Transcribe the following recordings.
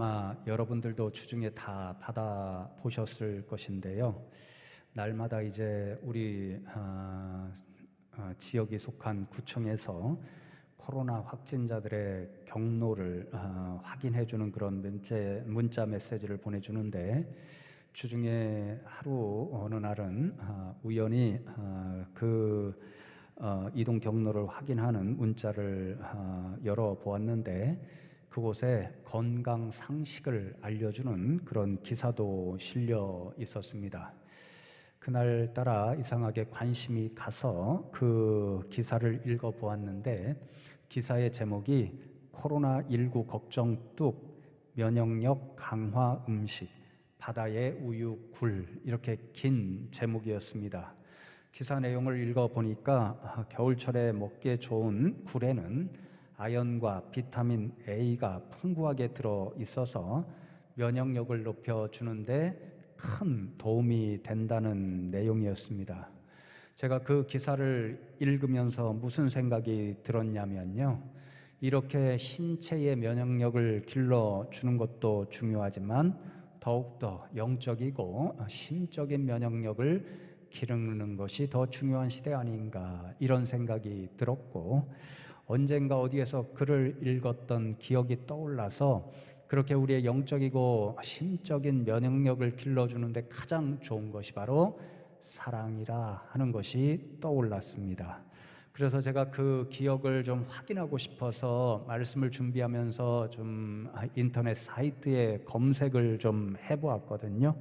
아마 여러분들도 주중에 다 받아보셨을 것인데요. 날마다 이제 우리 지역이 속한 구청에서 코로나 확진자들의 경로를 확인해주는 그런 문자 메시지를 보내주는데, 주중에 하루 어느 날은 우연히 그 이동 경로를 확인하는 문자를 열어보았는데, 그곳에 건강 상식을 알려주는 그런 기사도 실려 있었습니다. 그날따라 이상하게 관심이 가서 그 기사를 읽어보았는데, 기사의 제목이 코로나19 걱정 뚝 면역력 강화 음식 바다의 우유 굴, 이렇게 긴 제목이었습니다. 기사 내용을 읽어보니까 겨울철에 먹기에 좋은 굴에는 아연과 비타민 A가 풍부하게 들어 있어서 면역력을 높여주는데 큰 도움이 된다는 내용이었습니다. 제가 그 기사를 읽으면서 무슨 생각이 들었냐면요, 이렇게 신체의 면역력을 길러주는 것도 중요하지만 더욱더 영적이고 심적인 면역력을 기르는 것이 더 중요한 시대 아닌가, 이런 생각이 들었고, 언젠가 어디에서 글을 읽었던 기억이 떠올라서 그렇게 우리의 영적이고 심적인 면역력을 길러주는데 가장 좋은 것이 바로 사랑이라 하는 것이 떠올랐습니다. 그래서 제가 그 기억을 좀 확인하고 싶어서 말씀을 준비하면서 좀 인터넷 사이트에 검색을 좀 해보았거든요.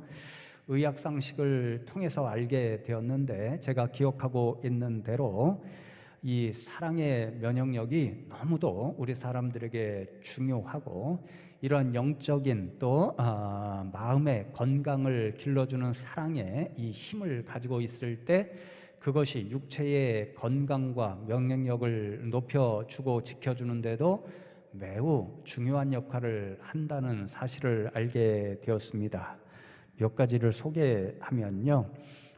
의학 상식을 통해서 알게 되었는데, 제가 기억하고 있는 대로 이 사랑의 면역력이 너무도 우리 사람들에게 중요하고, 이런 영적인 또 마음의 건강을 길러주는 사랑의 이 힘을 가지고 있을 때 그것이 육체의 건강과 면역력을 높여주고 지켜주는데도 매우 중요한 역할을 한다는 사실을 알게 되었습니다. 몇 가지를 소개하면요,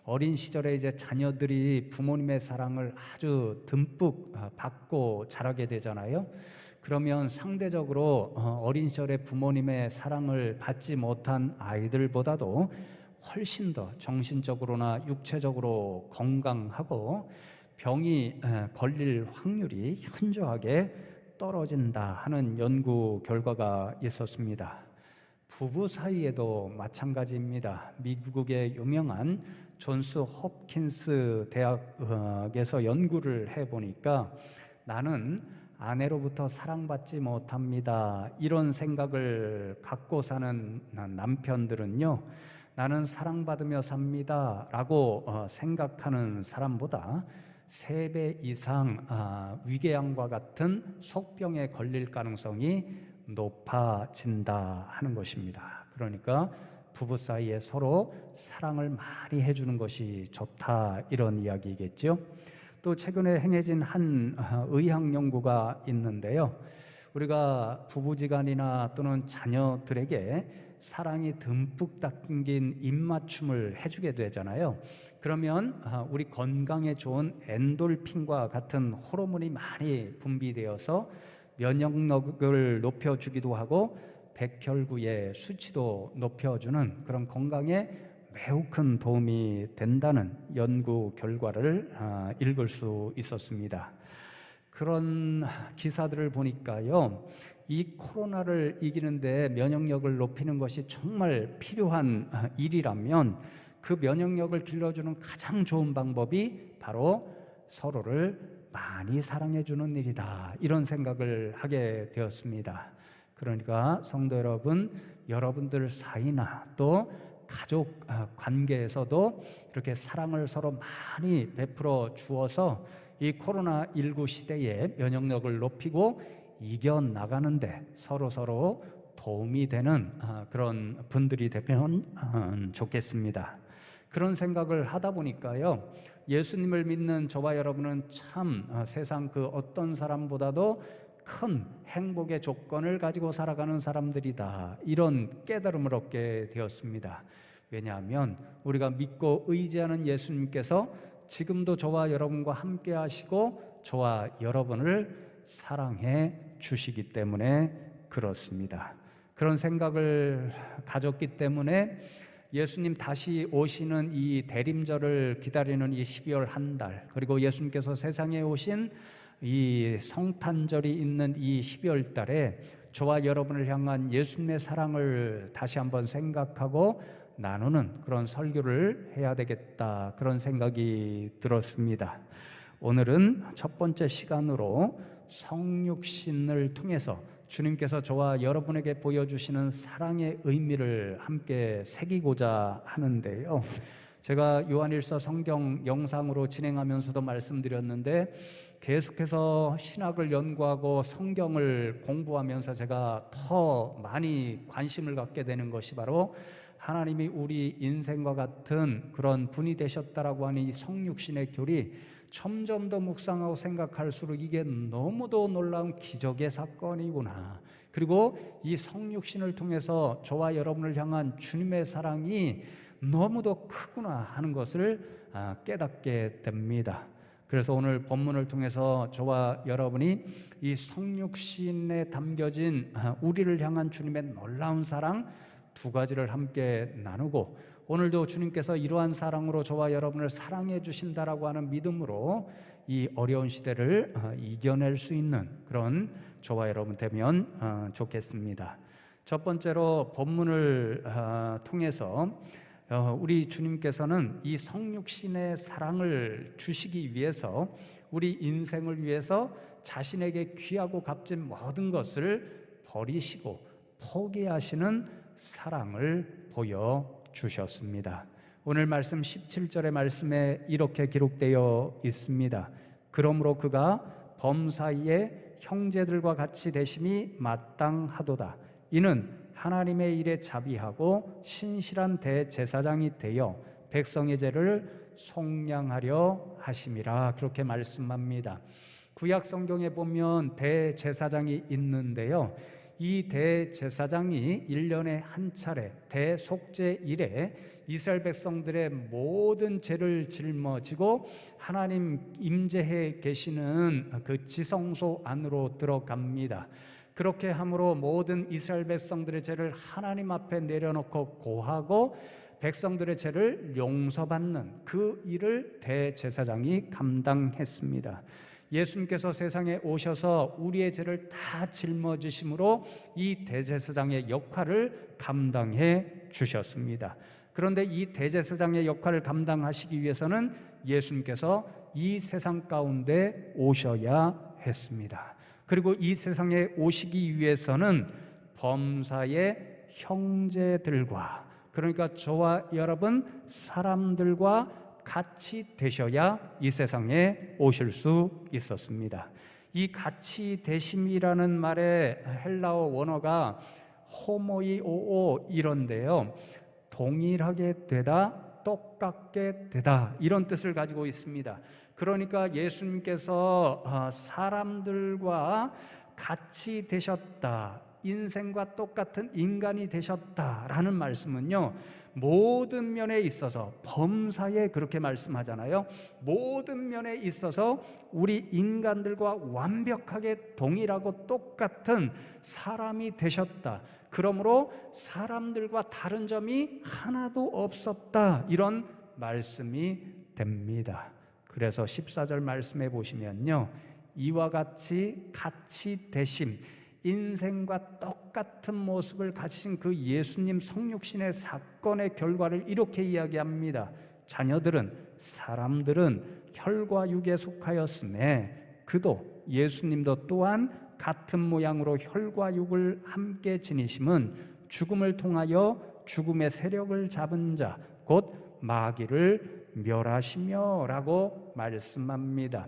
어린 시절에 이제 자녀들이 부모님의 사랑을 아주 듬뿍 받고 자라게 되잖아요. 그러면 상대적으로 어린 시절에 부모님의 사랑을 받지 못한 아이들보다도 훨씬 더 정신적으로나 육체적으로 건강하고 병이 걸릴 확률이 현저하게 떨어진다 하는 연구 결과가 있었습니다. 부부 사이에도 마찬가지입니다. 미국의 유명한 존스 홉킨스 대학에서 연구를 해보니까 나는 아내로부터 사랑받지 못합니다, 이런 생각을 갖고 사는 남편들은요, 나는 사랑받으며 삽니다 라고 생각하는 사람보다 3배 이상 위궤양과 같은 속병에 걸릴 가능성이 높아진다 하는 것입니다. 그러니까 부부 사이에 서로 사랑을 많이 해주는 것이 좋다, 이런 이야기겠죠. 또 최근에 행해진 한 의학 연구가 있는데요, 우리가 부부지간이나 또는 자녀들에게 사랑이 듬뿍 담긴 입맞춤을 해주게 되잖아요. 그러면 우리 건강에 좋은 엔돌핀과 같은 호르몬이 많이 분비되어서 면역력을 높여주기도 하고 백혈구의 수치도 높여주는 그런 건강에 매우 큰 도움이 된다는 연구 결과를 읽을 수 있었습니다. 그런 기사들을 보니까요, 이 코로나를 이기는데 면역력을 높이는 것이 정말 필요한 일이라면 그 면역력을 길러주는 가장 좋은 방법이 바로 서로를 많이 사랑해주는 일이다, 이런 생각을 하게 되었습니다. 그러니까 성도 여러분, 여러분들 사이나 또 가족 관계에서도 이렇게 사랑을 서로 많이 베풀어 주어서 이 코로나19 시대에 면역력을 높이고 이겨나가는데 서로 도움이 되는 그런 분들이 되면 좋겠습니다. 그런 생각을 하다 보니까요, 예수님을 믿는 저와 여러분은 참 세상 그 어떤 사람보다도 큰 행복의 조건을 가지고 살아가는 사람들이다, 이런 깨달음을 얻게 되었습니다. 왜냐하면 우리가 믿고 의지하는 예수님께서 지금도 저와 여러분과 함께 하시고 저와 여러분을 사랑해 주시기 때문에 그렇습니다. 그런 생각을 가졌기 때문에 예수님 다시 오시는 이 대림절을 기다리는 이 12월 한 달, 그리고 예수님께서 세상에 오신 이 성탄절이 있는 이 12월 달에 저와 여러분을 향한 예수님의 사랑을 다시 한번 생각하고 나누는 그런 설교를 해야 되겠다, 그런 생각이 들었습니다. 오늘은 첫 번째 시간으로 성육신을 통해서 주님께서 저와 여러분에게 보여주시는 사랑의 의미를 함께 새기고자 하는데요, 제가 요한일서 성경 영상으로 진행하면서도 말씀드렸는데, 계속해서 신학을 연구하고 성경을 공부하면서 제가 더 많이 관심을 갖게 되는 것이 바로 하나님이 우리 인생과 같은 그런 분이 되셨다라고 하는 이 성육신의 교리, 점점 더 묵상하고 생각할수록 이게 너무도 놀라운 기적의 사건이구나, 그리고 이 성육신을 통해서 저와 여러분을 향한 주님의 사랑이 너무도 크구나 하는 것을 깨닫게 됩니다. 그래서 오늘 본문을 통해서 저와 여러분이 이 성육신에 담겨진 우리를 향한 주님의 놀라운 사랑 두 가지를 함께 나누고, 오늘도 주님께서 이러한 사랑으로 저와 여러분을 사랑해 주신다라고 하는 믿음으로 이 어려운 시대를 이겨낼 수 있는 그런 저와 여러분 되면 좋겠습니다. 첫 번째로 본문을 통해서 우리 주님께서는 이 성육신의 사랑을 주시기 위해서 우리 인생을 위해서 자신에게 귀하고 값진 모든 것을 버리시고 포기하시는 사랑을 보여주셨습니다. 오늘 말씀 17절의 말씀에 이렇게 기록되어 있습니다. 그러므로 그가 범사이의 형제들과 같이 되심이 마땅하도다. 이는 하나님의 일에 자비하고 신실한 대제사장이 되어 백성의 죄를 속량하려 하심이라, 그렇게 말씀합니다. 구약 성경에 보면 대제사장이 있는데요, 이 대제사장이 1년에 한 차례 대속죄일에 이스라엘 백성들의 모든 죄를 짊어지고 하나님 임재해 계시는 그 지성소 안으로 들어갑니다. 그렇게 함으로 모든 이스라엘 백성들의 죄를 하나님 앞에 내려놓고 고하고 백성들의 죄를 용서받는 그 일을 대제사장이 감당했습니다. 예수님께서 세상에 오셔서 우리의 죄를 다 짊어지심으로 이 대제사장의 역할을 감당해 주셨습니다. 그런데 이 대제사장의 역할을 감당하시기 위해서는 예수님께서 이 세상 가운데 오셔야 했습니다. 그리고 이 세상에 오시기 위해서는 범사의 형제들과, 그러니까 저와 여러분 사람들과 같이 되셔야 이 세상에 오실 수 있었습니다. 이 같이 되심이라는 말의 헬라어 원어가 호모이오오 이런데요, 동일하게 되다, 똑같게 되다, 이런 뜻을 가지고 있습니다. 그러니까 예수님께서 사람들과 같이 되셨다, 인생과 똑같은 인간이 되셨다라는 말씀은요, 모든 면에 있어서, 범사에 그렇게 말씀하잖아요. 모든 면에 있어서 우리 인간들과 완벽하게 동일하고 똑같은 사람이 되셨다, 그러므로 사람들과 다른 점이 하나도 없었다, 이런 말씀이 됩니다. 그래서 14절 말씀해 보시면요, 이와 같이 되심, 인생과 똑같은 모습을 가지신 그 예수님 성육신의 사건의 결과를 이렇게 이야기합니다. 자녀들은, 사람들은 혈과 육에 속하였음에 그도, 예수님도 또한 같은 모양으로 혈과 육을 함께 지니심은 죽음을 통하여 죽음의 세력을 잡은 자 곧 마귀를 멸하시며 라고 말씀합니다.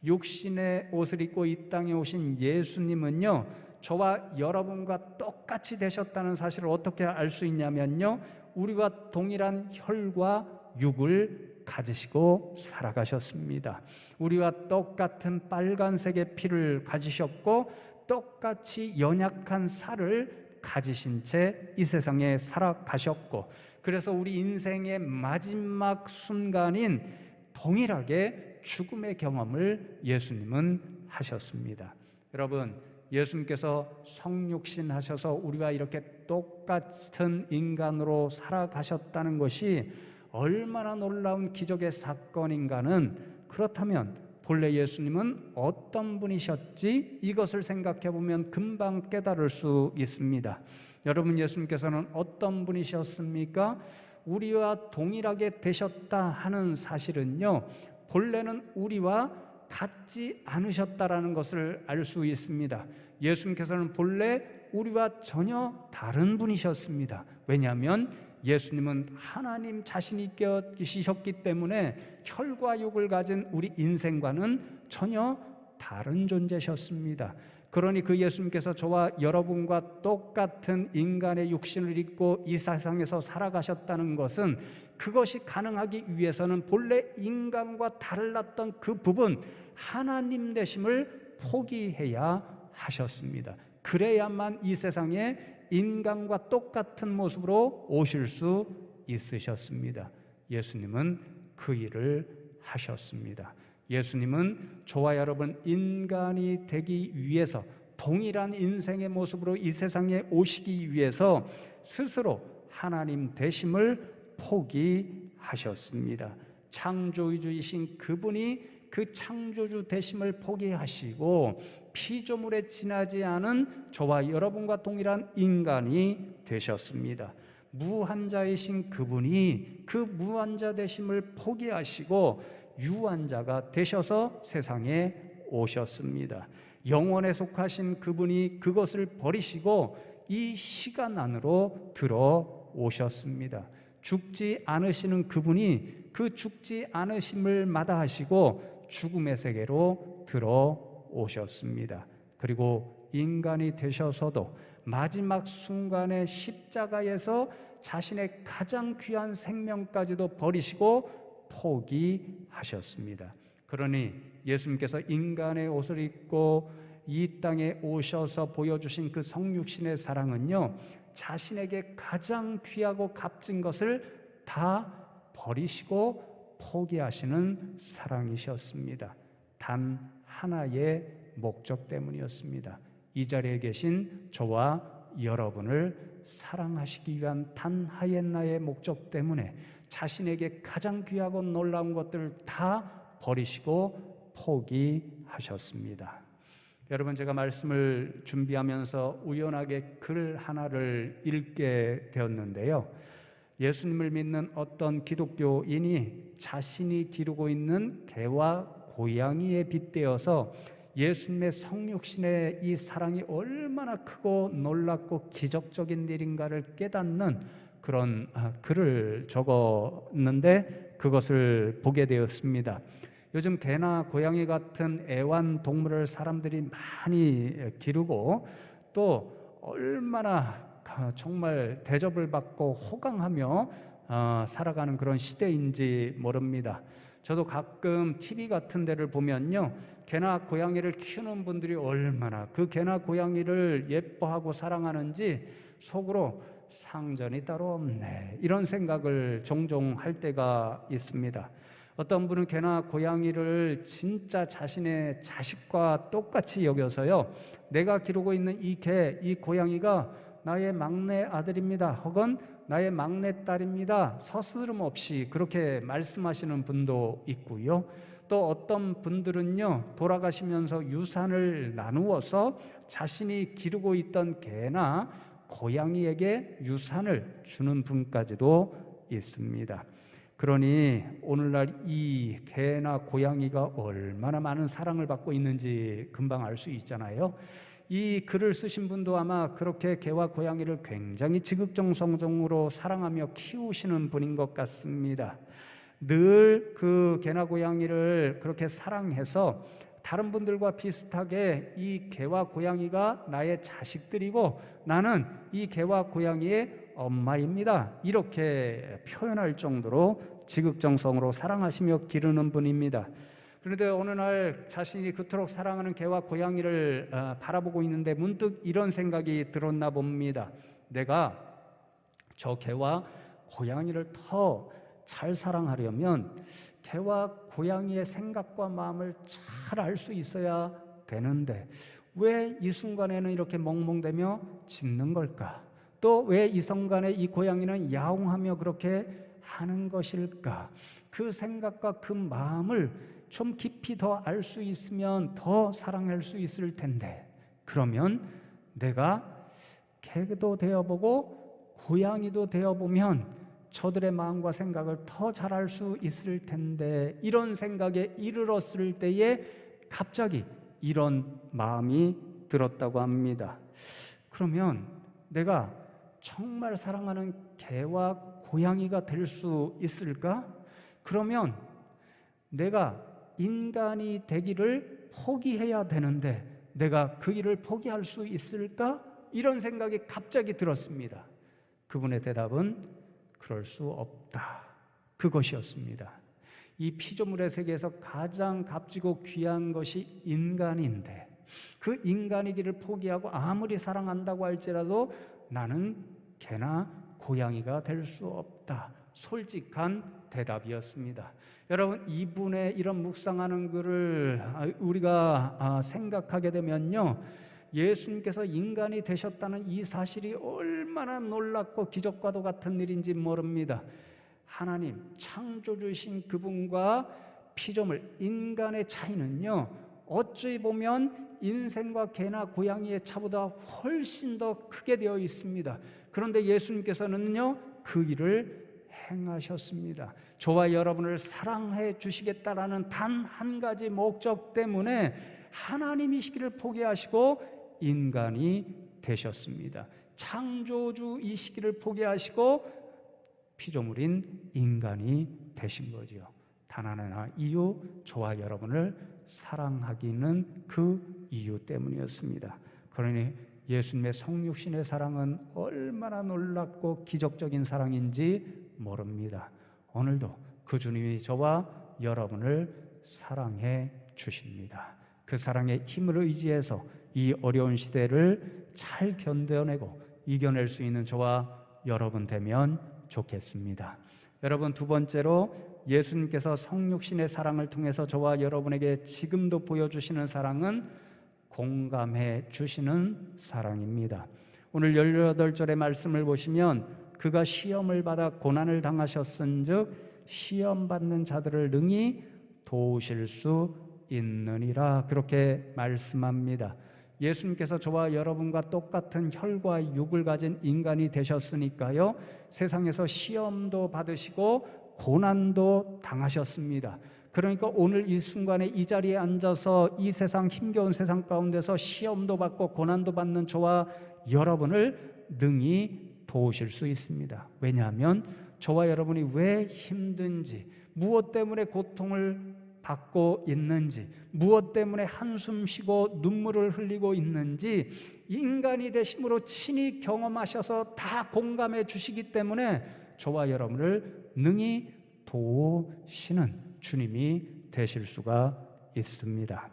육신의 옷을 입고 이 땅에 오신 예수님은요, 저와 여러분과 똑같이 되셨다는 사실을 어떻게 알 수 있냐면요, 우리와 동일한 혈과 육을 가지시고 살아가셨습니다. 우리와 똑같은 빨간색의 피를 가지셨고 똑같이 연약한 살을 가지신 채 이 세상에 살아가셨고, 그래서 우리 인생의 마지막 순간인 동일하게 죽음의 경험을 예수님은 하셨습니다. 여러분, 예수님께서 성육신 하셔서 우리와 이렇게 똑같은 인간으로 살아가셨다는 것이 얼마나 놀라운 기적의 사건인가는, 그렇다면 본래 예수님은 어떤 분이셨지? 이것을 생각해 보면 금방 깨달을 수 있습니다. 여러분, 예수님께서는 어떤 분이셨습니까? 우리와 동일하게 되셨다 하는 사실은요, 본래는 우리와 같지 않으셨다라는 것을 알 수 있습니다. 예수님께서는 본래 우리와 전혀 다른 분이셨습니다. 왜냐하면 예수님은 하나님 자신이 계시셨기 때문에 혈과 육을 가진 우리 인생과는 전혀 다른 존재셨습니다. 그러니 그 예수님께서 저와 여러분과 똑같은 인간의 육신을 입고 이 세상에서 살아가셨다는 것은, 그것이 가능하기 위해서는 본래 인간과 달랐던 그 부분, 하나님 되심을 포기해야 하셨습니다. 그래야만 이 세상에 인간과 똑같은 모습으로 오실 수 있으셨습니다. 예수님은 그 일을 하셨습니다. 예수님은 저와 여러분 인간이 되기 위해서, 동일한 인생의 모습으로 이 세상에 오시기 위해서 스스로 하나님 되심을 포기하셨습니다. 창조주이신 그분이 그 창조주 되심을 포기하시고 피조물에 지나지 않은 저와 여러분과 동일한 인간이 되셨습니다. 무한자이신 그분이 그 무한자 되심을 포기하시고 유한자가 되셔서 세상에 오셨습니다. 영원에 속하신 그분이 그것을 버리시고 이 시간 안으로 들어오셨습니다. 죽지 않으시는 그분이 그 죽지 않으심을 마다하시고 죽음의 세계로 들어오셨습니다. 그리고 인간이 되셔서도 마지막 순간에 십자가에서 자신의 가장 귀한 생명까지도 버리시고 포기하셨습니다. 그러니 예수님께서 인간의 옷을 입고 이 땅에 오셔서 보여주신 그 성육신의 사랑은요, 자신에게 가장 귀하고 값진 것을 다 버리시고 포기하시는 사랑이셨습니다. 단 하나의 목적 때문이었습니다. 이 자리에 계신 저와 여러분을 사랑하시기 위한 단 하나의 목적 때문에 자신에게 가장 귀하고 놀라운 것들을 다 버리시고 포기하셨습니다. 여러분, 제가 말씀을 준비하면서 우연하게 글 하나를 읽게 되었는데요, 예수님을 믿는 어떤 기독교인이 자신이 기르고 있는 개와 고양이에 빗대어서 예수님의 성육신의 이 사랑이 얼마나 크고 놀랍고 기적적인 일인가를 깨닫는 그런 글을 적었는데, 그것을 보게 되었습니다. 요즘 개나 고양이 같은 애완동물을 사람들이 많이 기르고 또 얼마나 정말 대접을 받고 호강하며 살아가는 그런 시대인지 모릅니다. 저도 가끔 TV 같은 데를 보면요, 개나 고양이를 키우는 분들이 얼마나 그 개나 고양이를 예뻐하고 사랑하는지 속으로 상전이 따로 없네, 이런 생각을 종종 할 때가 있습니다. 어떤 분은 개나 고양이를 진짜 자신의 자식과 똑같이 여겨서요, 내가 기르고 있는 이 개, 이 고양이가 나의 막내 아들입니다, 혹은 나의 막내 딸입니다, 서스름없이 그렇게 말씀하시는 분도 있고요. 또 어떤 분들은요, 돌아가시면서 유산을 나누어서 자신이 기르고 있던 개나 고양이에게 유산을 주는 분까지도 있습니다. 그러니 오늘날 이 개나 고양이가 얼마나 많은 사랑을 받고 있는지 금방 알 수 있잖아요. 이 글을 쓰신 분도 아마 그렇게 개와 고양이를 굉장히 지극정성으로 사랑하며 키우시는 분인 것 같습니다. 늘 그 개나 고양이를 그렇게 사랑해서 다른 분들과 비슷하게 이 개와 고양이가 나의 자식들이고 나는 이 개와 고양이의 엄마입니다, 이렇게 표현할 정도로 지극정성으로 사랑하시며 기르는 분입니다. 그런데 어느 날 자신이 그토록 사랑하는 개와 고양이를 바라보고 있는데 문득 이런 생각이 들었나 봅니다. 내가 저 개와 고양이를 더 잘 사랑하려면 개와 고양이의 생각과 마음을 잘 알 수 있어야 되는데 왜 이 순간에는 이렇게 멍멍대며 짖는 걸까? 또 왜 이 순간에 이 고양이는 야옹하며 그렇게 하는 것일까? 그 생각과 그 마음을 좀 깊이 더 알 수 있으면 더 사랑할 수 있을 텐데, 그러면 내가 개도 되어보고 고양이도 되어보면 저들의 마음과 생각을 더 잘 알 수 있을 텐데, 이런 생각에 이르렀을 때에 갑자기 이런 마음이 들었다고 합니다. 그러면 내가 정말 사랑하는 개와 고양이가 될 수 있을까? 그러면 내가 인간이 되기를 포기해야 되는데 내가 그 일을 포기할 수 있을까? 이런 생각이 갑자기 들었습니다. 그분의 대답은 그럴 수 없다, 그것이었습니다. 이 피조물의 세계에서 가장 값지고 귀한 것이 인간인데, 그 인간이기를 포기하고 아무리 사랑한다고 할지라도 나는 개나 고양이가 될 수 없다, 솔직한 대답이었습니다. 여러분, 이분의 이런 묵상하는 글을 우리가 생각하게 되면요, 예수님께서 인간이 되셨다는 이 사실이 얼마나 놀랍고 기적과도 같은 일인지 모릅니다. 하나님 창조주신 그분과 피조물 인간의 차이는요, 어찌 보면 인생과 개나 고양이의 차보다 훨씬 더 크게 되어 있습니다. 그런데 예수님께서는요, 그 일을 행하셨습니다. 저와 여러분을 사랑해 주시겠다라는 단 한 가지 목적 때문에 하나님이시기를 포기하시고 인간이 되셨습니다. 창조주이시기를 포기하시고 피조물인 인간이 되신 거죠. 단 하나 이유, 저와 여러분을 사랑하기는 그 이유 때문이었습니다. 그러니 예수님의 성육신의 사랑은 얼마나 놀랍고 기적적인 사랑인지 모릅니다. 오늘도 그 주님이 저와 여러분을 사랑해 주십니다. 그 사랑의 힘을 의지해서 이 어려운 시대를 잘 견뎌내고 이겨낼 수 있는 저와 여러분 되면 좋겠습니다. 여러분, 두 번째로 예수님께서 성육신의 사랑을 통해서 저와 여러분에게 지금도 보여주시는 사랑은 공감해 주시는 사랑입니다. 오늘 18절의 말씀을 보시면 그가 시험을 받아 고난을 당하셨은즉 시험받는 자들을 능히 도우실 수 있느니라, 그렇게 말씀합니다. 예수님께서 저와 여러분과 똑같은 혈과 육을 가진 인간이 되셨으니까요, 세상에서 시험도 받으시고 고난도 당하셨습니다. 그러니까 오늘 이 순간에 이 자리에 앉아서 이 세상, 힘겨운 세상 가운데서 시험도 받고 고난도 받는 저와 여러분을 능히 도우실 수 있습니다. 왜냐하면 저와 여러분이 왜 힘든지, 무엇 때문에 고통을 받고 있는지, 무엇 때문에 한숨 쉬고 눈물을 흘리고 있는지 인간이 되심으로 친히 경험하셔서 다 공감해 주시기 때문에 저와 여러분을 능히 도우시는 주님이 되실 수가 있습니다.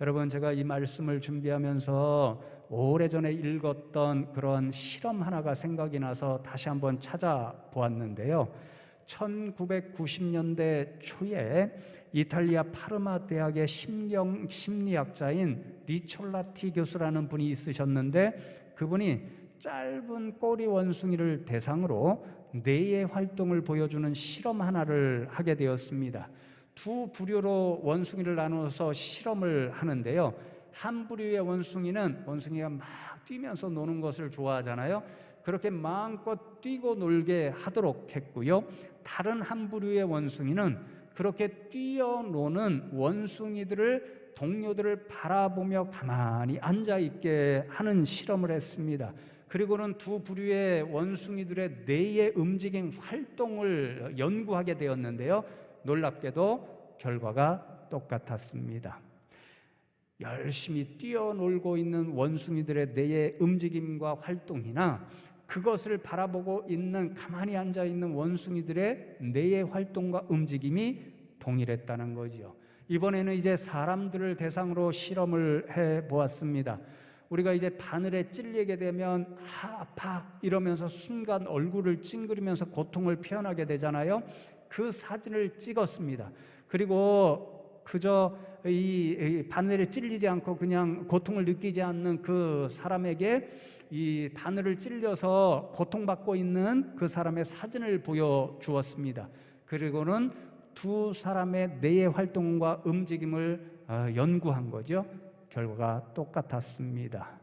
여러분, 제가 이 말씀을 준비하면서 오래전에 읽었던 그런 실험 하나가 생각이 나서 다시 한번 찾아보았는데요, 1990년대 초에 이탈리아 파르마 대학의 심리학자인 리촐라티 교수라는 분이 있으셨는데, 그분이 짧은 꼬리 원숭이를 대상으로 뇌의 활동을 보여주는 실험 하나를 하게 되었습니다. 두 부류로 원숭이를 나누어서 실험을 하는데요, 한 부류의 원숭이가 막 뛰면서 노는 것을 좋아하잖아요. 그렇게 마음껏 뛰고 놀게 하도록 했고요, 다른 한 부류의 원숭이는 그렇게 뛰어노는 원숭이들을, 동료들을 바라보며 가만히 앉아있게 하는 실험을 했습니다. 그리고는 두 부류의 원숭이들의 뇌의 움직임 활동을 연구하게 되었는데요, 놀랍게도 결과가 똑같았습니다. 열심히 뛰어놀고 있는 원숭이들의 뇌의 움직임과 활동이나 그것을 바라보고 있는, 가만히 앉아있는 원숭이들의 뇌의 활동과 움직임이 동일했다는 거죠. 이번에는 이제 사람들을 대상으로 실험을 해보았습니다. 우리가 이제 바늘에 찔리게 되면 아파 이러면서 순간 얼굴을 찡그리면서 고통을 표현하게 되잖아요. 그 사진을 찍었습니다. 그리고 그저 이 바늘에 찔리지 않고 그냥 고통을 느끼지 않는 그 사람에게 이 바늘을 찔려서 고통받고 있는 그 사람의 사진을 보여주었습니다. 그리고는 두 사람의 뇌의 활동과 움직임을 연구한 거죠. 결과가 똑같았습니다.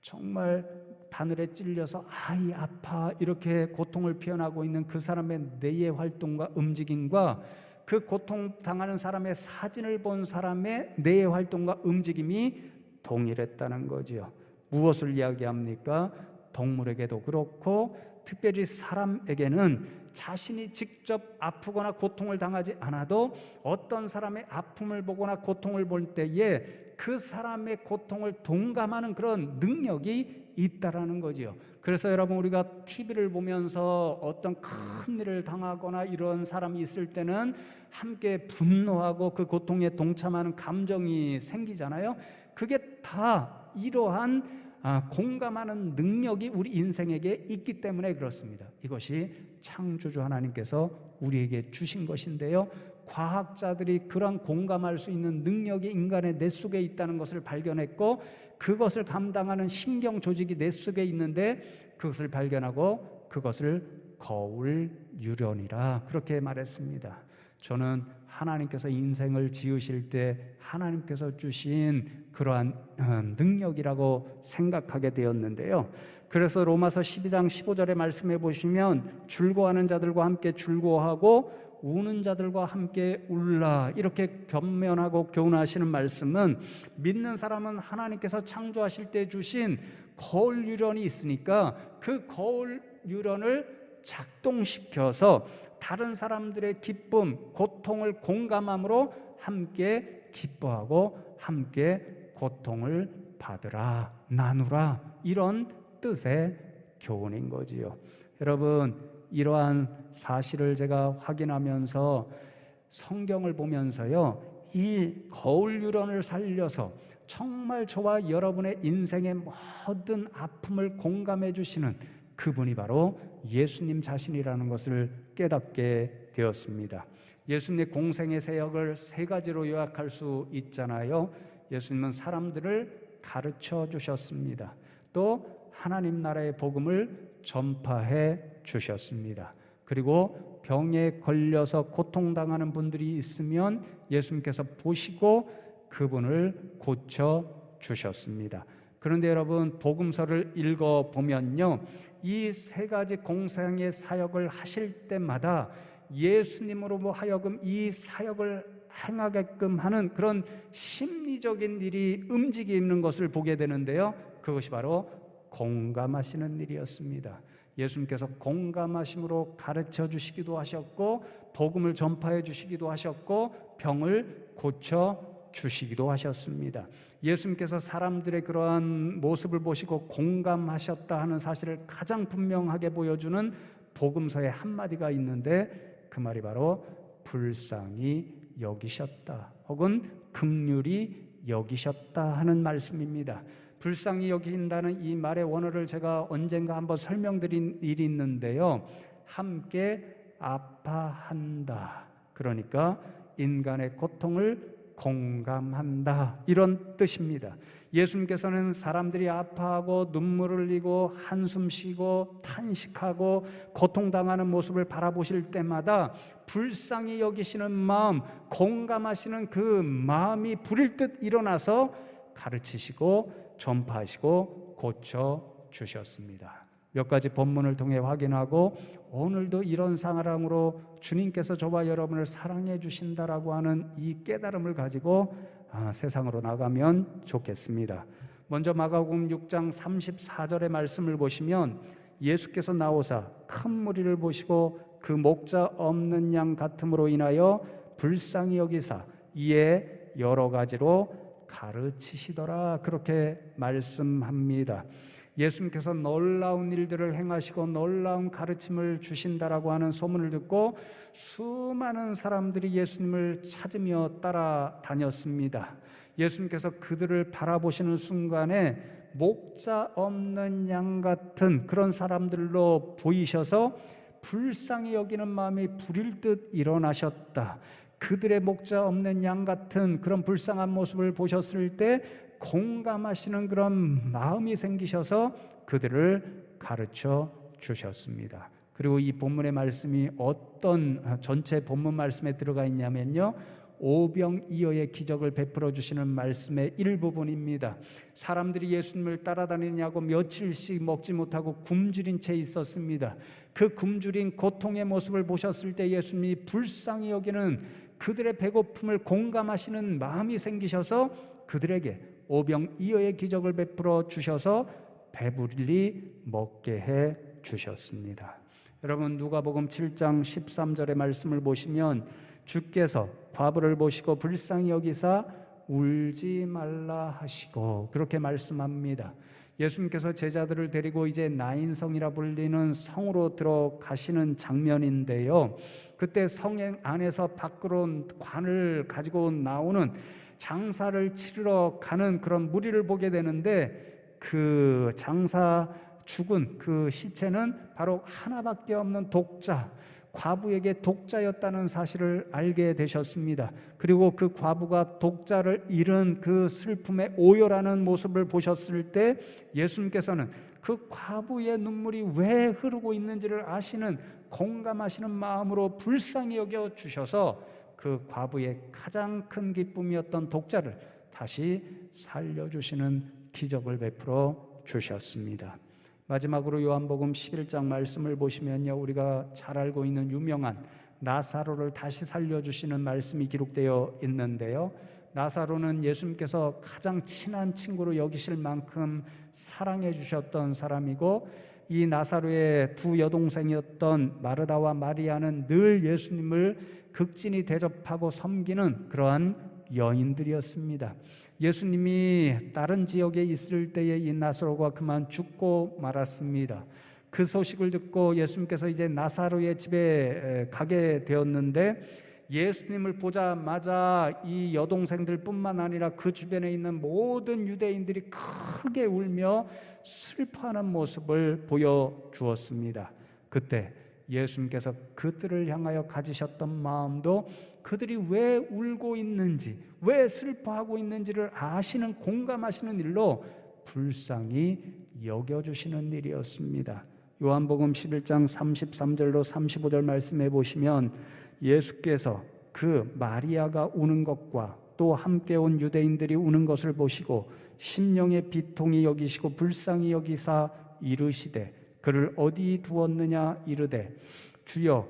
정말 바늘에 찔려서 아이 아파 이렇게 고통을 표현하고 있는 그 사람의 뇌의 활동과 움직임과 그 고통당하는 사람의 사진을 본 사람의 뇌의 활동과 움직임이 동일했다는 거죠. 무엇을 이야기합니까? 동물에게도 그렇고 특별히 사람에게는 자신이 직접 아프거나 고통을 당하지 않아도 어떤 사람의 아픔을 보거나 고통을 볼 때에 그 사람의 고통을 동감하는 그런 능력이 있다라는 거지요. 그래서 여러분, 우리가 TV를 보면서 어떤 큰 일을 당하거나 이런 사람이 있을 때는 함께 분노하고 그 고통에 동참하는 감정이 생기잖아요. 그게 다 이러한 공감하는 능력이 우리 인생에게 있기 때문에 그렇습니다. 이것이 창조주 하나님께서 우리에게 주신 것인데요, 과학자들이 그런 공감할 수 있는 능력이 인간의 뇌 속에 있다는 것을 발견했고, 그것을 감당하는 신경 조직이 뇌 속에 있는데 그것을 발견하고 그것을 거울 유련이라 그렇게 말했습니다. 저는 하나님께서 인생을 지으실 때 하나님께서 주신 그러한 능력이라고 생각하게 되었는데요. 그래서 로마서 12장 15절의 말씀해 보시면 즐거워하는 자들과 함께 즐거워하고 우는 자들과 함께 울라, 이렇게 겸면하고 교훈하시는 말씀은 믿는 사람은 하나님께서 창조하실 때 주신 거울 유련이 있으니까 그 거울 유련을 작동시켜서 다른 사람들의 기쁨, 고통을 공감함으로 함께 기뻐하고 함께 고통을 받으라, 나누라, 이런 뜻의 교훈인 거지요. 여러분, 이러한 사실을 제가 확인하면서 성경을 보면서요, 이 거울 유련을 살려서 정말 저와 여러분의 인생의 모든 아픔을 공감해 주시는 그분이 바로 예수님 자신이라는 것을 깨닫게 되었습니다. 예수님의 공생의 사역을 세 가지로 요약할 수 있잖아요. 예수님은 사람들을 가르쳐 주셨습니다. 또 하나님 나라의 복음을 전파해 주셨습니다. 그리고 병에 걸려서 고통당하는 분들이 있으면 예수님께서 보시고 그분을 고쳐 주셨습니다. 그런데 여러분, 복음서를 읽어보면요, 이 세 가지 공생의 사역을 하실 때마다 예수님으로 하여금 이 사역을 행하게끔 하는 그런 심리적인 일이 움직이는 것을 보게 되는데요, 그것이 바로 공감하시는 일이었습니다. 예수님께서 공감하심으로 가르쳐 주시기도 하셨고, 복음을 전파해 주시기도 하셨고, 병을 고쳐 주시기도 하셨습니다. 예수님께서 사람들의 그러한 모습을 보시고 공감하셨다 하는 사실을 가장 분명하게 보여주는 복음서의 한마디가 있는데, 그 말이 바로 불쌍히 여기셨다 혹은 긍휼히 여기셨다 하는 말씀입니다. 불쌍히 여긴다는 이 말의 원어를 제가 언젠가 한번 설명드린 일이 있는데요, 함께 아파한다, 그러니까 인간의 고통을 공감한다, 이런 뜻입니다. 예수님께서는 사람들이 아파하고 눈물을 흘리고 한숨 쉬고 탄식하고 고통당하는 모습을 바라보실 때마다 불쌍히 여기시는 마음, 공감하시는 그 마음이 불일 듯 일어나서 가르치시고 전파하시고 고쳐 주셨습니다. 몇 가지 본문을 통해 확인하고 오늘도 이런 사랑으로 주님께서 저와 여러분을 사랑해 주신다라고 하는 이 깨달음을 가지고 세상으로 나가면 좋겠습니다. 먼저 마가복음 6장 34절의 말씀을 보시면 예수께서 나오사 큰 무리를 보시고 그 목자 없는 양 같음으로 인하여 불쌍히 여기사 이에 여러 가지로 가르치시더라, 그렇게 말씀합니다. 예수님께서 놀라운 일들을 행하시고 놀라운 가르침을 주신다라고 하는 소문을 듣고 수많은 사람들이 예수님을 찾으며 따라다녔습니다. 예수님께서 그들을 바라보시는 순간에 목자 없는 양 같은 그런 사람들로 보이셔서 불쌍히 여기는 마음이 불일 듯 일어나셨다. 그들의 목자 없는 양 같은 그런 불쌍한 모습을 보셨을 때 공감하시는 그런 마음이 생기셔서 그들을 가르쳐 주셨습니다. 그리고 이 본문의 말씀이 어떤 전체 본문 말씀에 들어가 있냐면요, 오병이어의 기적을 베풀어 주시는 말씀의 일부분입니다. 사람들이 예수님을 따라다니냐고 며칠씩 먹지 못하고 굶주린 채 있었습니다. 그 굶주린 고통의 모습을 보셨을 때 예수님이 불쌍히 여기는 그들의 배고픔을 공감하시는 마음이 생기셔서 그들에게 오병이어의 기적을 베풀어 주셔서 배불리 먹게 해 주셨습니다. 여러분, 누가복음 7장 13절의 말씀을 보시면 주께서 과부를 보시고 불쌍히 여기사 울지 말라 하시고 그렇게 말씀합니다. 예수님께서 제자들을 데리고 이제 나인성이라 불리는 성으로 들어가시는 장면인데요, 그때 성 안에서 밖으로 관을 가지고 나오는 장사를 치르러 가는 그런 무리를 보게 되는데, 그 장사 죽은 그 시체는 바로 하나밖에 없는 독자, 과부에게 독자였다는 사실을 알게 되셨습니다. 그리고 그 과부가 독자를 잃은 그 슬픔의 오열하는 모습을 보셨을 때 예수님께서는 그 과부의 눈물이 왜 흐르고 있는지를 아시는 공감하시는 마음으로 불쌍히 여겨 주셔서 그 과부의 가장 큰 기쁨이었던 독자를 다시 살려주시는 기적을 베풀어 주셨습니다. 마지막으로 요한복음 11장 말씀을 보시면요, 우리가 잘 알고 있는 유명한 나사로를 다시 살려주시는 말씀이 기록되어 있는데요, 나사로는 예수님께서 가장 친한 친구로 여기실 만큼 사랑해 주셨던 사람이고, 이 나사로의 두 여동생이었던 마르다와 마리아는 늘 예수님을 극진히 대접하고 섬기는 그러한 여인들이었습니다. 예수님이 다른 지역에 있을 때에 이 나사로가 그만 죽고 말았습니다. 그 소식을 듣고 예수님께서 이제 나사로의 집에 가게 되었는데, 예수님을 보자마자 이 여동생들뿐만 아니라 그 주변에 있는 모든 유대인들이 크게 울며 슬퍼하는 모습을 보여주었습니다. 그때 예수님께서 그들을 향하여 가지셨던 마음도 그들이 왜 울고 있는지, 왜 슬퍼하고 있는지를 아시는, 공감하시는 일로 불쌍히 여겨주시는 일이었습니다. 요한복음 11장 33절로 35절 말씀해 보시면 예수께서 그 마리아가 우는 것과 또 함께 온 유대인들이 우는 것을 보시고 심령의 비통이 여기시고 불쌍히 여기사 이르시되 그를 어디 두었느냐 이르되 주여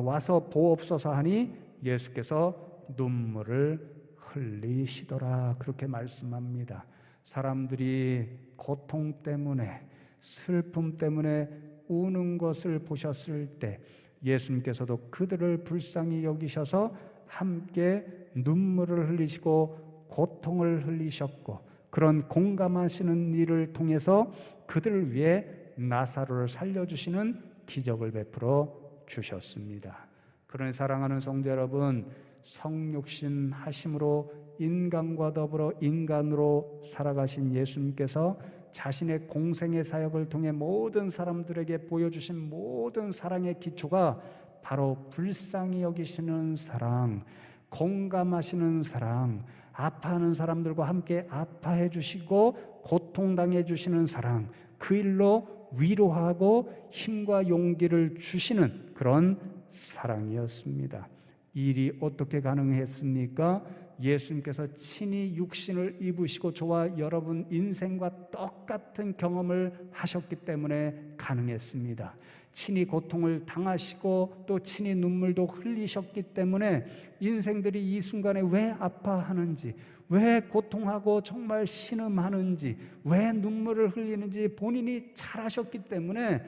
와서 보옵소서 하니 예수께서 눈물을 흘리시더라 그렇게 말씀합니다. 사람들이 고통 때문에, 슬픔 때문에 우는 것을 보셨을 때 예수님께서도 그들을 불쌍히 여기셔서 함께 눈물을 흘리시고 고통을 흘리셨고, 그런 공감하시는 일을 통해서 그들을 위해 나사로를 살려주시는 기적을 베풀어 주셨습니다. 그러니 사랑하는 성도 여러분, 성육신 하심으로 인간과 더불어 인간으로 살아가신 예수님께서 자신의 공생의 사역을 통해 모든 사람들에게 보여주신 모든 사랑의 기초가 바로 불쌍히 여기시는 사랑, 공감하시는 사랑, 아파하는 사람들과 함께 아파해 주시고 고통당해 주시는 사랑, 그 일로 위로하고 힘과 용기를 주시는 그런 사랑이었습니다. 이 일이 어떻게 가능했습니까? 예수님께서 친히 육신을 입으시고 저와 여러분 인생과 똑같은 경험을 하셨기 때문에 가능했습니다. 친히 고통을 당하시고 또 친히 눈물도 흘리셨기 때문에 인생들이 이 순간에 왜 아파하는지, 왜 고통하고 정말 신음하는지, 왜 눈물을 흘리는지 본인이 잘 아셨기 때문에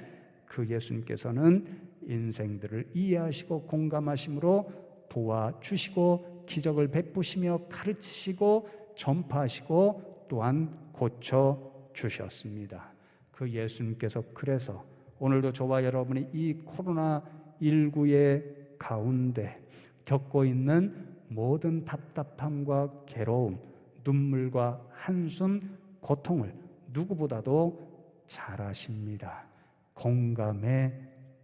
그 예수님께서는 인생들을 이해하시고 공감하심으로 도와주시고 기적을 베푸시며 가르치시고 전파하시고 또한 고쳐주셨습니다. 그 예수님께서 그래서 오늘도 저와 여러분이 이 코로나19의 가운데 겪고 있는 모든 답답함과 괴로움, 눈물과 한숨, 고통을 누구보다도 잘 아십니다. 공감해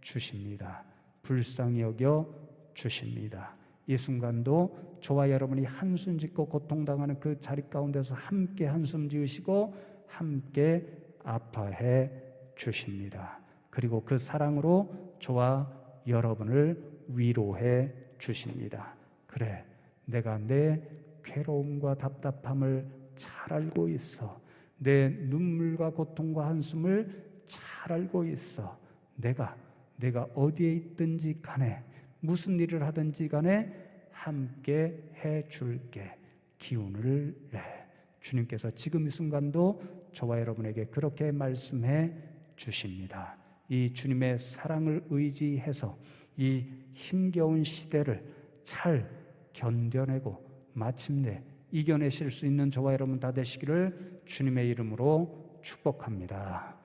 주십니다. 불쌍히 여겨 주십니다. 이 순간도 저와 여러분이 한숨 짓고 고통당하는 그 자리 가운데서 함께 한숨 지으시고 함께 아파해 주십니다. 그리고 그 사랑으로 저와 여러분을 위로해 주십니다. 그래, 내가 내 괴로움과 답답함을 잘 알고 있어. 내 눈물과 고통과 한숨을 잘 알고 있어. 내가 어디에 있든지 간에 무슨 일을 하든지 간에 함께 해줄게. 기운을 내. 주님께서 지금 이 순간도 저와 여러분에게 그렇게 말씀해 주십니다. 이 주님의 사랑을 의지해서 이 힘겨운 시대를 잘 견뎌내고 마침내 이겨내실 수 있는 저와 여러분 다 되시기를 주님의 이름으로 축복합니다.